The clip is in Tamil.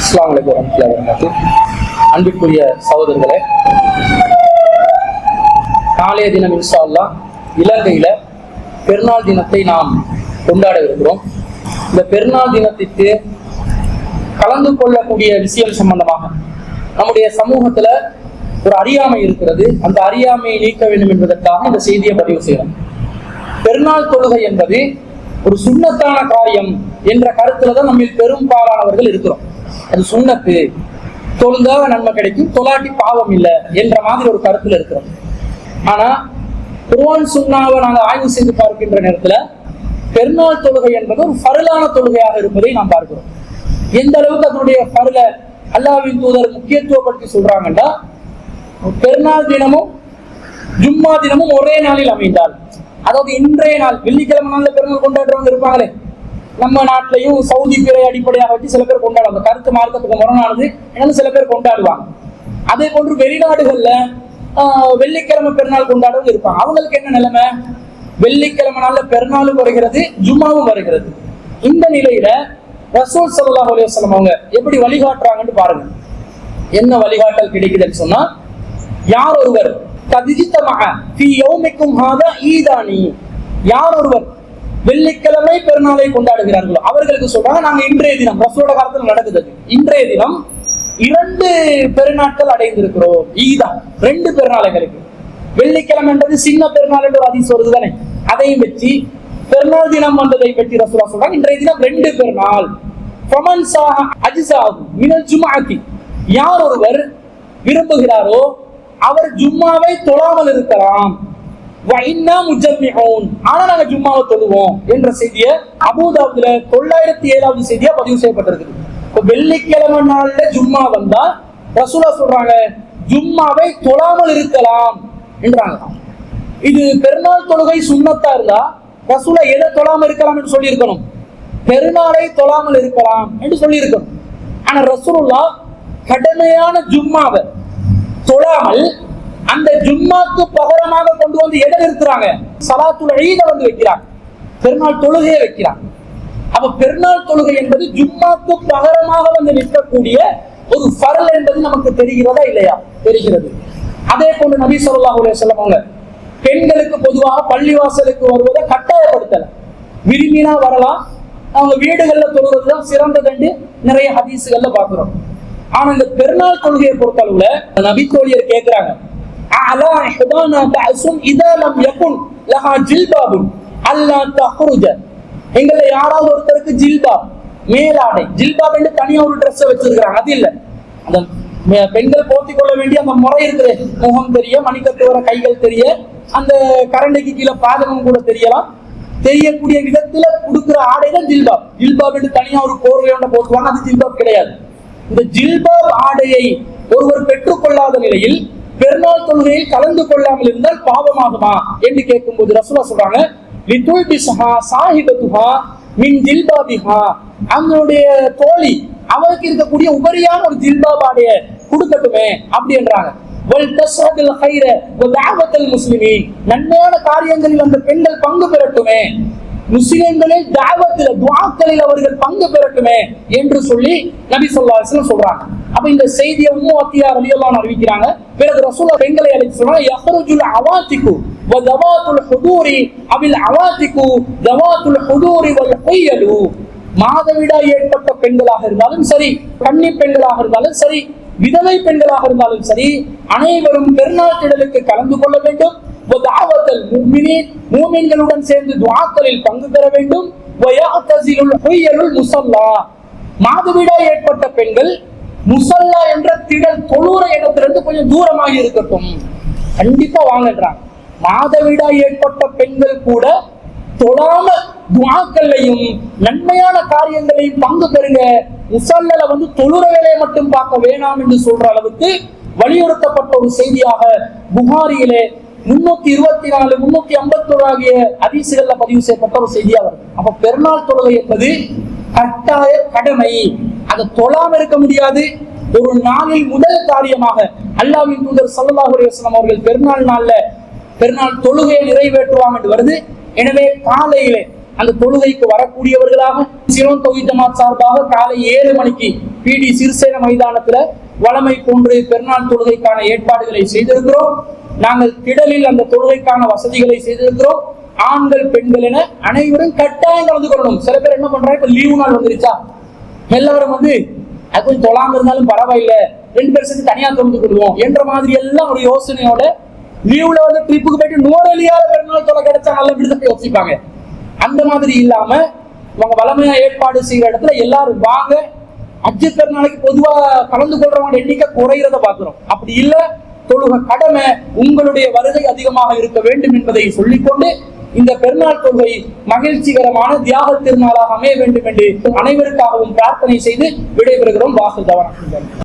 அஸ்ஸலாமு அலைக்கும் வரஹ்மத்துல்லாஹி வபரகாத்துஹு. அன்பிற்குரிய சகோதரர்களே, நாளைய தினம் இன்ஷா அல்லாஹ் இலங்கையில பெருநாள் தினத்தை நாம் கொண்டாட இருக்கிறோம். இந்த பெருநாள் தினத்திற்கு கலந்து கொள்ளக்கூடிய விஷயம் சம்பந்தமாக நம்முடைய சமூகத்துல ஒரு அறியாமை இருக்கிறது. அந்த அறியாமையை நீக்க வேண்டும் என்பதற்காக இந்த செய்தியை பதிவு செய்யணும். பெருநாள் தொழுகை என்பது ஒரு சுன்னத்தான காரியம் என்ற கருத்துல தான் நம்ம பெரும்பாலானவர்கள் இருக்கிறோம். அது சுன்னத்து, தொழுதாக நன்மை கிடைக்கும், தொலாட்டி பாவம் இல்லை என்ற மாதிரி ஒரு கருத்துல இருக்கிறோம். ஆனா குர்ஆன் சுன்னாவை நாங்கள் ஆய்வு செய்து பார்க்கின்ற நேரத்துல பெருநாள் தொழுகை என்பது ஒரு ஃபர்லான தொழுகையாக இருப்பதை நாம் பார்க்கிறோம். எந்த அளவுக்கு அதனுடைய ஃபர்ல அல்லாஹ்வின் தூதர் முக்கியத்துவப்படுத்தி சொல்றாங்கன்னா, பெருநாள் தினமும் ஜும்மா தினமும் ஒரே நாளில் அமைந்தால், அதாவது இன்றைய நாள் வெள்ளிக்கிழமை நாள்ல பெருநாள் கொண்டாடுறவங்க இருப்பாங்களே, நம்ம நாட்டிலையும் சவுதி பிறை அடிப்படையாக வச்சு சில பேர் கொண்டாடுவாங்க. கருத்து மார்க்கத்துக்கு முரணானது என்னன்னு சில பேர் கொண்டாடுவாங்க. அதே போன்று வெளிநாடுகள்ல வெள்ளிக்கிழமை பெருநாள் கொண்டாடுறவங்க இருப்பாங்க. அவங்களுக்கு என்ன நிலைமை? வெள்ளிக்கிழமை நாள்ல பெருநாளும் வருகிறது, ஜும்மாவும் வருகிறது. இந்த நிலையில ரசூல் ஸல்லல்லாஹு அலைஹி வஸல்லம் அவங்க எப்படி வழிகாட்டுறாங்கன்னு பாருங்க. என்ன வழிகாட்டல் கிடைக்குதுன்னு சொன்னா, யார் ஒருவர் யார் ஒருவர் வெள்ளிக்கிழமை பெருநாளை கொண்டாடுகிறார்களோ அவர்களுக்கு சொல்றாங்க, நாங்க இன்றைய தினம் ரசூலோட காலத்துல நடக்குது, இன்றைய தினம் 2 பெருநாட்கள் அடைந்திருக்கிறோம். ஈதான் 2 பெருநாளைகளுக்கு. வெள்ளிக்கிழமை என்றது சின்ன பெருநாள் என்று ஒரு ஹதீஸ் வருது தானே, அதையும் வச்சு பெருநாள் தினம் வந்ததை பற்றி ரசூலா சொல்றாங்க, இன்றைய தினம் 2 பெருநாள். ஃபமன் ஸாஹ அஜ்ஸாஹு மினல் ஜும்ஆத்தி, யார் ஒருவர் விரும்புகிறாரோ அவர் ஜும்மாவை தொழாமல் இருக்கலாம். ஆனா நாங்க ஜும்மாவை தொழுவோம் என்ற செய்தியை அபூதாவுதுல 907வது செய்தியா பதிவு செய்யப்பட்டிருக்கு. வெள்ளிக்கிழமை நாள்ல ஜும்மா வந்தா ரசூலா சொல்றாங்க ஜும்மாவை தொழாமல் இருக்கலாம் என்றாங்க. இது பெருநாள் தொழுகை சுன்னத்தா இருந்தா ரசூலா எதை தொழாமல் இருக்கலாம் என்று சொல்லி இருக்கணும்? பெருநாளை தொழாமல் இருக்கலாம் என்று சொல்லி இருக்கணும். ஆனா ரசூலுல்லாஹ் கடமையான ஜும்மாவை தொழாமல் அந்த ஜும்மாக்கு பகரமாக கொண்டு வந்து எதை நிறுத்துறாங்க? ஸலாத்துல் ஈத வந்து வைக்கிறாங்க, பெருநாள் தொழுகையை வைக்கிறாங்க. அப்ப பெருநாள் தொழுகை என்பது ஜும்மாக்கு பகரமாக வந்து நிற்கக்கூடிய ஒரு ஃபர்ல் என்பது நமக்கு தெரிகிறதா இல்லையா? தெரிகிறது. அதே போன்று நபி ஸல்லல்லாஹு அலைஹி வஸல்லம் அவங்க பெண்களுக்கு பொதுவாக பள்ளிவாசலுக்கு வருவதை கட்டாயப்படுத்தல, விரும்பினா வரலாம், அவங்க வீடுகள்ல தொழுவதுதான் சிறந்ததுன்னு நிறைய ஹதீஸ்கள்ல பாக்குறோம். ஆனா இந்த பெருநாள் தொழுகையை பொறுத்த அளவுல நபி தோழியர் கேட்கிறாங்க, அலா இஹ்தானா தஅஸும் இதா லம் யகுன் லஹா ஜில்பாபுன் அல்லா தஹ்ருஜ, எங்கள்ல யாராவது ஒருத்தருக்கு ஜில்பாப் மேலாடை, ஜில்பாப் என்று தனியா ஒரு ட்ரெஸ் வச்சிருக்காங்க, அது இல்ல, அந்த பெண்கள் போர்த்திக் கொள்ள வேண்டிய அந்த முறை இருக்குது, முகம் தெரிய, மணிக்கட்டு வர கைகள் தெரிய, அந்த கரண்டைக்கு கீழே பாதகம் கூட தெரியலாம், தெரியக்கூடிய விதத்துல கொடுக்கிற ஆடை தான் ஜில்பாப். ஜில்பாப் என்று தனியா ஒரு போர்வையோட போட்டுவாங்க, அது ஜில்பாப் கிடையாது. இந்த ஜில்பாப் ஆடையை ஒருவர் பெற்றுக் கொள்ளாத நிலையில் பெருநாள் தொழுகையில் கலந்து கொள்ளாமல் இருந்தால் பாவமாகுமா என்று கேட்கும் போது ரசூலா சொல்றாங்க, லிதுல்பிஸ்ஹா சாஹிபத்துஹா மின் ஜில்பாபிஹா, அவங்களுடைய தோழி அவருக்கு இருக்கக்கூடிய உபரியான ஒரு ஜில்பாப் ஆடைய கொடுக்கட்டுமே அப்படின்றாங்க. வல் தஸ்ஹதுல் கைர வ தஅவத்துல் முஸ்லிமீன், நன்மையான காரியங்களில் அந்த பெண்கள் பங்கு பெறட்டுமே, முஸ்லிம்களில் தாவத்துல துஆக்களில் அவர்கள் பங்கு பெறட்டுமே என்று சொல்லி நபி ஸல்லல்லாஹு அலைஹி வஸல்லம் சொல்றாங்க. அப்ப இந்த செய்தியை உம்மு அத்தியா ரலியல்லாஹு அன்ஹா அறிவிக்கிறாங்க. பிறகு ரசூலுல்லாஹ் பெண்களை அழைத்து சொன்னாங்க, யஹ்ருஜுல் அவாத்திகு வ தவாத்துல் ஹுதூரி அபில் அவாத்திகு தவாத்துல் ஹுதூரி வல் ஹுயலு, மாதவிடாய் ஏற்பட்ட பெண்களாக இருந்தாலும் சரி, கன்னி பெண்களாக இருந்தாலும் சரி, விதவை பெண்களாக இருந்தாலும் சரி, அனைவரும் பெருநாள் திடலுக்கு கலந்து கொள்ள வேண்டும். மூமின்களுடன் சேர்ந்து துஆக்களில் பங்கு பெற வேண்டும். மாதவிடாய் ஏற்பட்ட பெண்கள் முசல்லா என்ற திடல் தொழுற இடத்திலிருந்து கொஞ்சம் தூரமாக இருக்கட்டும், கண்டிப்பா வாங்கன்றாங்க. மாதவிடாய் ஏற்பட்ட பெண்கள் கூட தொழாம துஆக்களையும் நன்மையான காரியங்களையும் பங்கு பெறுங்க, முசல்லல வந்து தொழுற வேலையை மட்டும் பார்க்க வேணாம் என்று சொல்ற அளவுக்கு வலியுறுத்தப்பட்ட ஒரு செய்தியாக புகாரியிலே 324 351 ஆகிய ஹதீஸ்கள்ல பதிவு செய்யப்பட்ட ஒரு செய்தியா வருது. அப்ப பெருநாள் தொழுகை என்பது கட்டாய கடமை, அதை தொழாம இருக்க முடியாது. ஒரு நாளில் முதல் காரியமாக அல்லாஹ்வின் தூதர் ஸல்லல்லாஹு அலைஹி வஸல்லம் அவர்கள் பெருநாள் நாள்ல பெருநாள் தொழுகையை நிறைவேற்றுவாங்க என்று வருது. எனவே காலையிலே அந்த தொழுகைக்கு வரக்கூடியவர்களாக சிரோன் தொகுதி ஜமாத் சார்பாக காலை 7 மணிக்கு PD சிறிசேன மைதானத்துல வளமை போன்று பெருநாள் தொழுகைக்கான ஏற்பாடுகளை செய்திருக்கிறோம். நாங்கள் திடலில் அந்த தொழுகைக்கான வசதிகளை செய்திருக்கிறோம். ஆண்கள் பெண்கள் என அனைவரும் கட்டாயம் கலந்து கொள்ளணும். சில பேர் என்ன பண்றாங்க, இப்ப லீவு நாள் வந்துருச்சா எல்லாரும் அது கொஞ்சம் தொழாம இருந்தாலும் பரவாயில்லை, 2 பேர் சேர்ந்து தனியா தொழுது கொள்வோம் என்ற மாதிரி எல்லாம் ஒரு யோசனையோட லீவ்ல ட்ரிப்புக்கு போயிட்டு நூறலியால பெருநாள் தொலை கிடைச்சா நல்ல விடுதலை யோசிப்பாங்க. அந்த மாதிரி இல்லாம அவங்க வளமையா ஏற்பாடு செய்யற இடத்துல எல்லாரும் வாங்க. ஹஜ்ஜு பெருநாளைக்கு பொதுவா கலந்து கொள்றவங்க எண்ணிக்கை குறைகிறத பாக்குறோம். அப்படி இல்ல, தொழுகை கடமை, உங்களுடைய வருகை அதிகமாக இருக்க வேண்டும் என்பதை சொல்லிக்கொண்டு இந்த பெருநாள் தொழுகை மகிழ்ச்சிகரமான தியாக திருநாளாக அமைய வேண்டும் என்று அனைவருக்காகவும் பிரார்த்தனை செய்து விடைபெறுகிறோம். வாசல் தவறாக